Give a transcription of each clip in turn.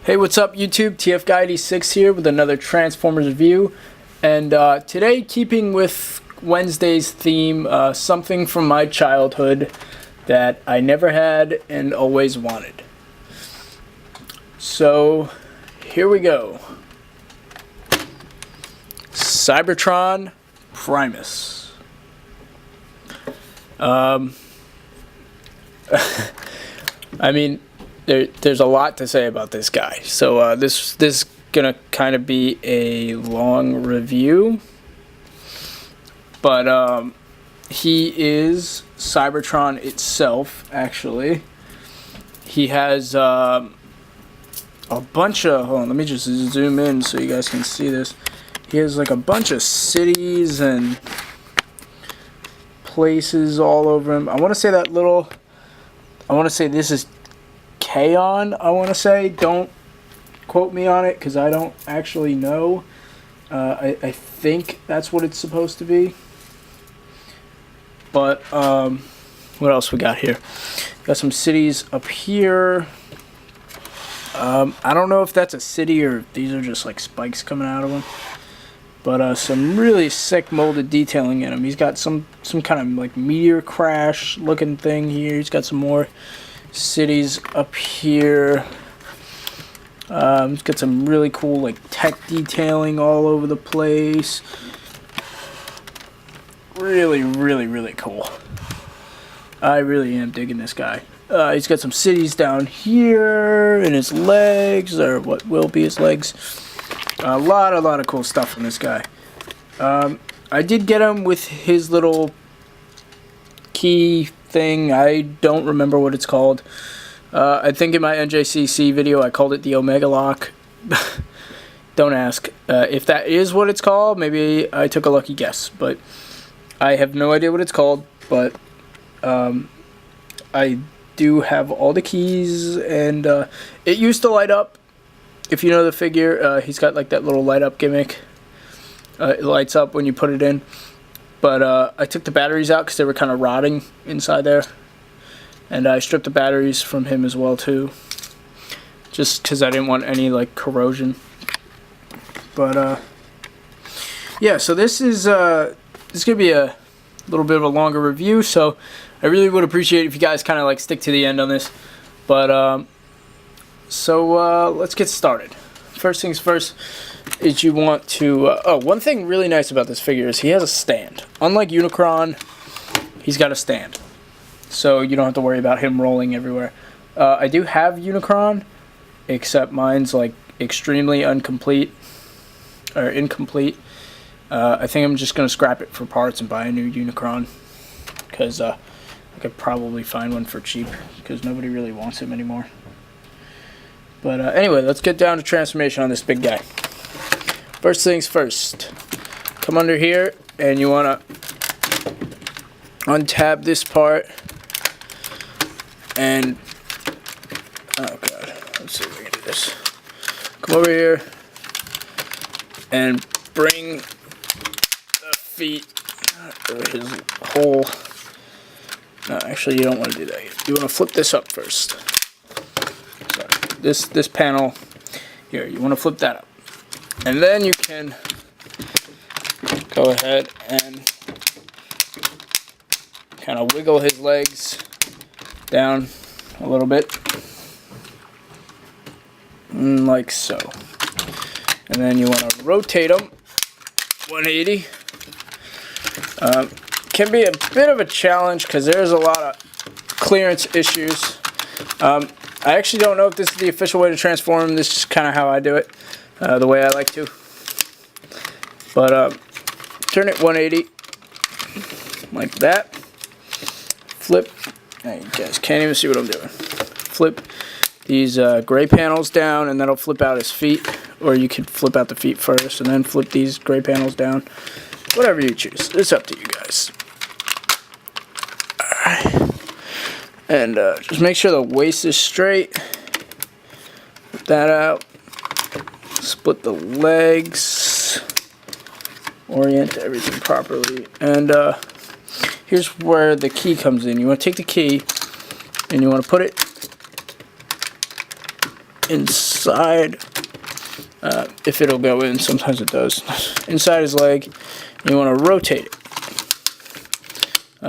Hey, what's up YouTube? TF Guy 86 here with another Transformers review. And today, keeping with Wednesday's theme, something from my childhood that I never had and always wanted. So, here we go. Cybertron Primus. I mean, there's a lot to say about this guy. So this is gonna kind of be a long review, but he is Cybertron itself. Actually, he has a bunch of. Hold on, let me just zoom in so you guys can see this. He has like a bunch of cities and places all over him. I want to say that little. I want to say this is K-On, I want to say. Don't quote me on it because I don't actually know. I think that's what it's supposed to be. But what else we got here? Got some cities up here. I don't know if that's a city or if these are just like spikes coming out of them. But some really sick molded detailing in him. He's got some kind of like meteor crash looking thing here. He's got some more cities up here. He's got some really cool like tech detailing all over the place. Really cool. I really am digging this guy. He's got some cities down here in his legs, or what will be his legs. A lot of cool stuff from this guy. I did get him with his little key thing. I don't remember what it's called. I think in my NJCC video I called it the Omega Lock. Don't ask. If that is what it's called, maybe I took a lucky guess, but I have no idea what it's called. But I do have all the keys, and it used to light up. If you know the figure, he's got like that little light up gimmick. It lights up when you put it in. But I took the batteries out because they were kind of rotting inside there. And I stripped the batteries from him as well too. Just because I didn't want any like corrosion. But yeah, so this is going to be a little bit of a longer review. So I really would appreciate it if you guys kind of like stick to the end on this. But so let's get started. First things first is you want to... one thing really nice about this figure is he has a stand. Unlike Unicron, he's got a stand. So you don't have to worry about him rolling everywhere. I do have Unicron, except mine's like extremely incomplete. I think I'm just going to scrap it for parts and buy a new Unicron. Because I could probably find one for cheap, because nobody really wants him anymore. But anyway, let's get down to transformation on this big guy. First things first. Come under here, and you want to untab this part. And, oh god, let's see if we can do this. Come over here, and bring the feet, or his whole... No, actually you don't want to do that yet. You want to flip this up first. This panel here, you want to flip that up, and then you can go ahead and kind of wiggle his legs down a little bit, like so, and then you want to rotate them 180. Can be a bit of a challenge because there's a lot of clearance issues. I actually don't know if this is the official way to transform. This is kind of how I do it, the way I like to. But turn it 180, like that. Flip. Now you guys can't even see what I'm doing. Flip these gray panels down, and that'll flip out his feet. Or you could flip out the feet first, and then flip these gray panels down. Whatever you choose. It's up to you guys. Alright. And just make sure the waist is straight. Put that out. Split the legs. Orient everything properly. And here's where the key comes in. You want to take the key and you want to put it inside inside. If it'll go in, sometimes it does. Inside his leg, you want to rotate it.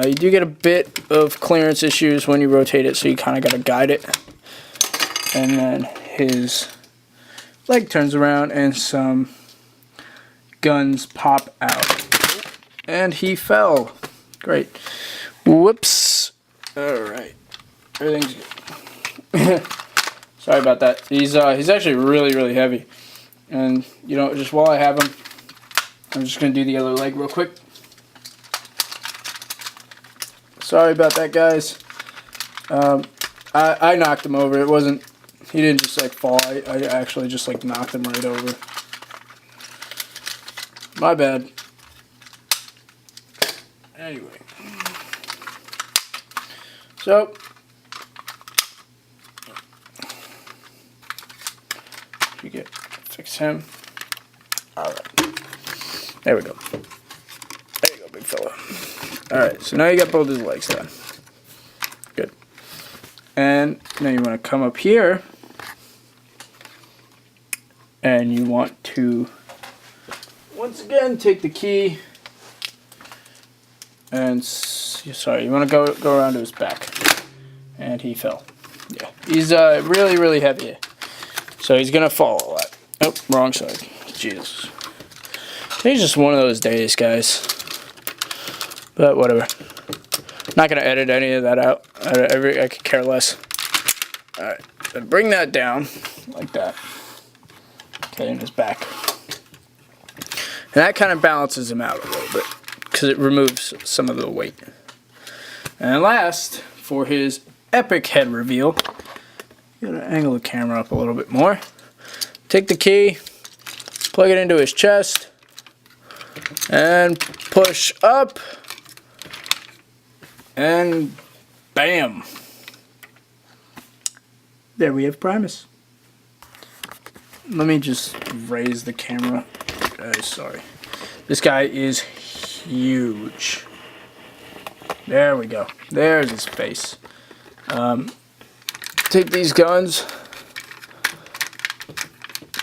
You do get a bit of clearance issues when you rotate it, so you kind of got to guide it. And then his leg turns around and some guns pop out. And he fell. Great. Whoops. Alright. Everything's good. Sorry about that. He's actually really, really heavy. And, you know, just while I have him, I'm just going to do the other leg real quick. Sorry about that, guys. I knocked him over. It wasn't, he didn't just like fall. I actually just like knocked him right over. My bad. Anyway. So, you get, fix him. Alright. There we go. There you go, big fella. Alright, so now you got both his legs done. Good. And now you want to come up here. And you want to, once again, take the key. And, sorry, you want to go around to his back. And he fell. Yeah, he's really, really heavy. So he's going to fall a lot. Oh, wrong side. Jesus. It's just one of those days, guys. But whatever. Not going to edit any of that out. I could care less. Alright, so bring that down like that. Okay, in his back. And that kind of balances him out a little bit, because it removes some of the weight. And last, for his epic head reveal, you gotta angle the camera up a little bit more. Take the key, plug it into his chest, and push up, and bam! There we have Primus. Let me just raise the camera. Sorry. This guy is huge. There we go. There's his face. Take these guns.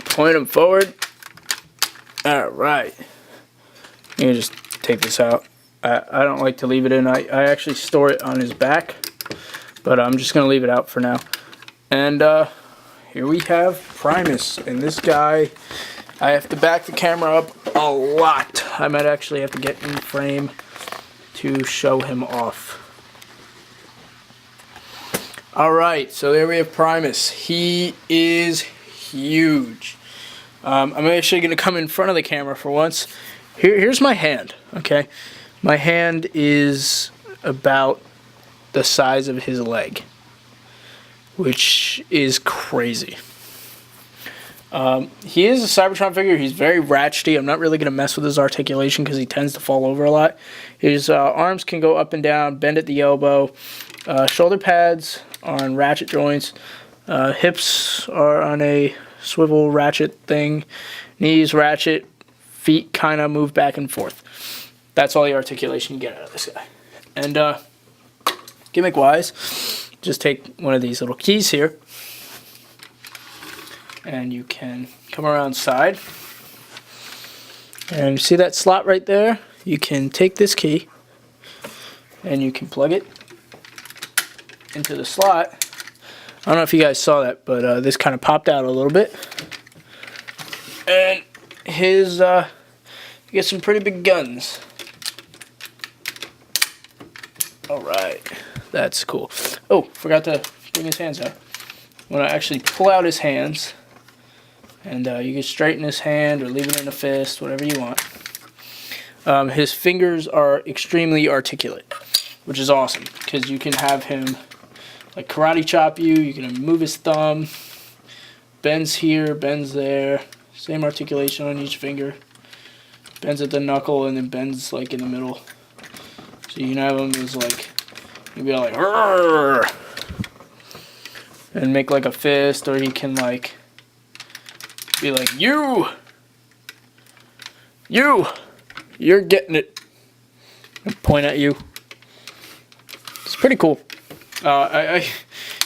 Point them forward. Alright. You can just take this out. I don't like to leave it in. I actually store it on his back. But I'm just going to leave it out for now. And here we have Primus. And this guy, I have to back the camera up a lot. I might actually have to get in frame to show him off. Alright, so there we have Primus. He is huge. I'm actually going to come in front of the camera for once. Here's my hand, okay? My hand is about the size of his leg, which is crazy. He is a Cybertron figure. He's very ratchety. I'm not really going to mess with his articulation because he tends to fall over a lot. His arms can go up and down, bend at the elbow. Shoulder pads are on ratchet joints. Hips are on a swivel ratchet thing. Knees ratchet. Feet kind of move back and forth. That's all the articulation you get out of this guy. And gimmick-wise, just take one of these little keys here. And you can come around side. And you see that slot right there? You can take this key and you can plug it into the slot. I don't know if you guys saw that, but this kind of popped out a little bit. And his, you get some pretty big guns. Alright, that's cool. Oh, forgot to bring his hands out. I'm going to actually pull out his hands. And you can straighten his hand or leave it in a fist, whatever you want. His fingers are extremely articulate, which is awesome, because you can have him like karate chop you. You can move his thumb, bends here, bends there, same articulation on each finger, bends at the knuckle, and then bends like in the middle. So you can have him as like, you can be like, "Rrr!" and make like a fist, or he can like be like, you're getting it, and point at you. It's pretty cool. You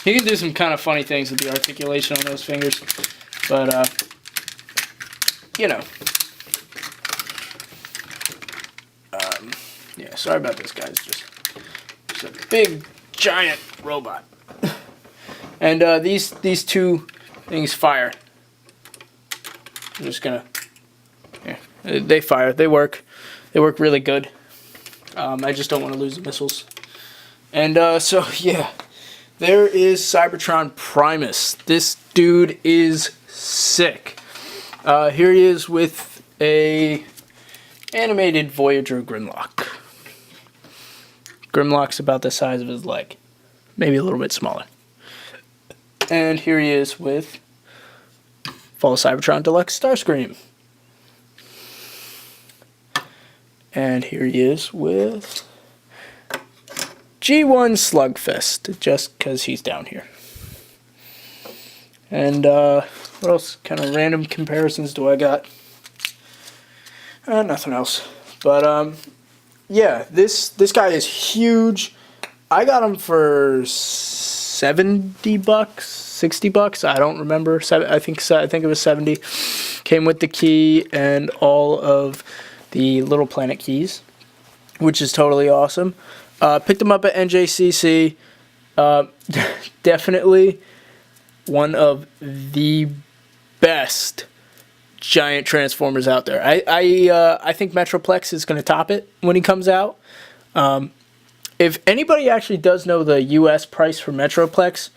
can do some kind of funny things with the articulation on those fingers. But, you know. Yeah, sorry about this, guys. Just a big, giant robot. And these two things fire. I'm just gonna... Yeah, they fire. They work. They work really good. I just don't want to lose the missiles. And so, yeah. There is Cybertron Primus. This dude is sick. Here he is with a animated Voyager Grimlock. Grimlock's about the size of his leg. Maybe a little bit smaller. And here he is with Fall Cybertron Deluxe Starscream. And here he is with G1 Slugfest, just because he's down here. And what else kind of random comparisons do I got? Nothing else. But yeah, this guy is huge. I got him for $70, $60. I don't remember. I think it was 70. Came with the key and all of the Little Planet keys, which is totally awesome. Picked him up at NJCC. Definitely one of the best giant Transformers out there. I think Metroplex is going to top it when he comes out. If anybody actually does know the US price for Metroplex,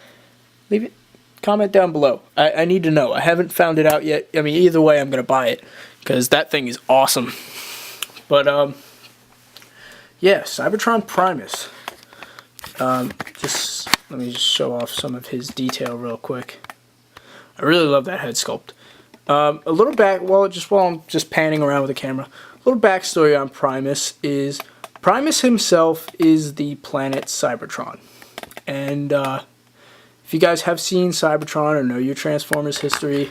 leave it, comment down below. I need to know. I haven't found it out yet. I mean, either way, I'm going to buy it because that thing is awesome. But yeah, Cybertron Primus. Let me just show off some of his detail real quick. I really love that head sculpt. A little back, while I'm just panning around with the camera, a little backstory on Primus is Primus himself is the planet Cybertron. And if you guys have seen Cybertron or know your Transformers history,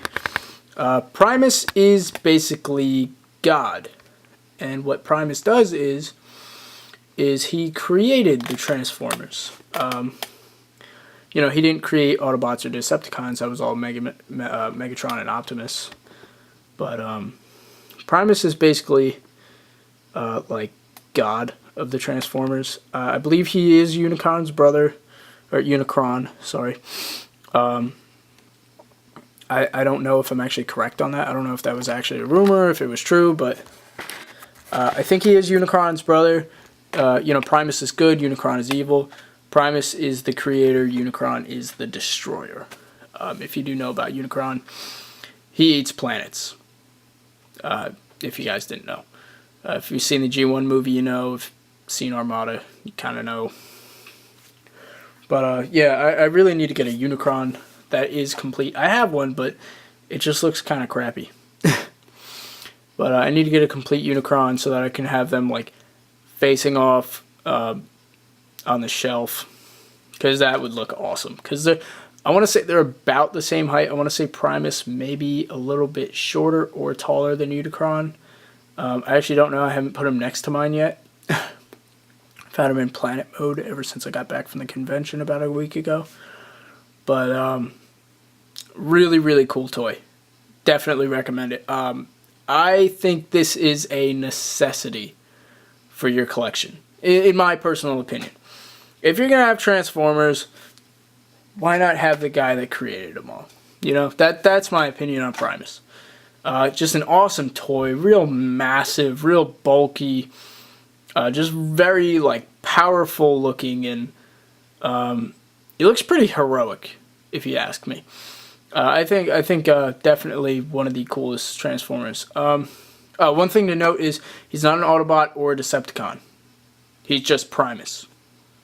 Primus is basically God. And what Primus does is he created the Transformers. You know, he didn't create Autobots or Decepticons. That was all Megatron and Optimus. But Primus is basically like God of the Transformers. I believe he is Unicron's brother, or Unicron, sorry. I don't know if I'm actually correct on that. I don't know if that was actually a rumor, if it was true, but I think he is Unicron's brother. You know, Primus is good, Unicron is evil. Primus is the creator, Unicron is the destroyer. If you do know about Unicron, he eats planets. If you guys didn't know. If you've seen the G1 movie, you know. If you've seen Armada, you kind of know. But yeah, I really need to get a Unicron that is complete. I have one, but it just looks kind of crappy. But I need to get a complete Unicron so that I can have them like facing off on the shelf, because that would look awesome. Because I want to say they're about the same height. I want to say Primus maybe a little bit shorter or taller than Unicron. I actually don't know. I haven't put him next to mine yet. I've had him in planet mode ever since I got back from the convention about a week ago. But really, really cool toy. Definitely recommend it. I think this is a necessity for your collection, in my personal opinion. If you're gonna have Transformers, why not have the guy that created them all? You know, that's my opinion on Primus. Just an awesome toy, real massive, real bulky, just very like powerful looking, and he looks pretty heroic, if you ask me. I think definitely one of the coolest Transformers. One thing to note is he's not an Autobot or a Decepticon. He's just Primus.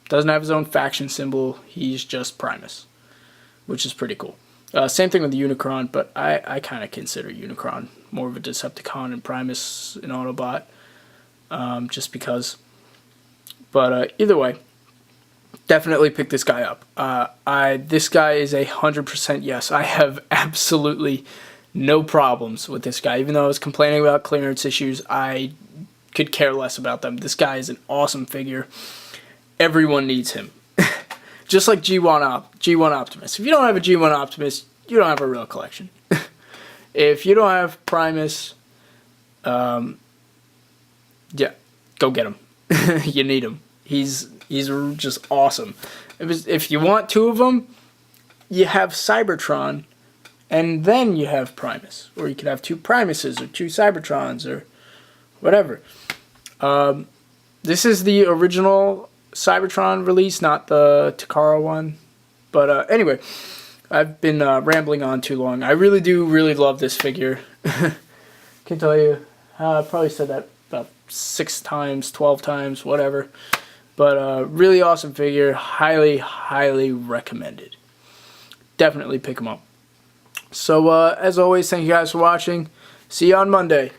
Doesn't have his own faction symbol. He's just Primus, which is pretty cool. Same thing with the Unicron, but I kind of consider Unicron more of a Decepticon and Primus an Autobot, just because. But either way, definitely pick this guy up. This guy is 100% yes. I have absolutely no problems with this guy. Even though I was complaining about clearance issues, I could care less about them. This guy is an awesome figure. Everyone needs him. Just like G1 Optimus. If you don't have a G1 Optimus, you don't have a real collection. If you don't have Primus, yeah, go get him. You need him. He's just awesome. If you want two of them, you have Cybertron, and then you have Primus, or you could have two Primuses or two Cybertrons or whatever. This is the original Cybertron release, not the Takara one. But anyway, I've been rambling on too long. I really do love this figure. Can tell you, I probably said that about 6 times, 12 times, whatever. But really awesome figure. Highly recommended. Definitely pick them up. So as always, thank you guys for watching. See you on Monday.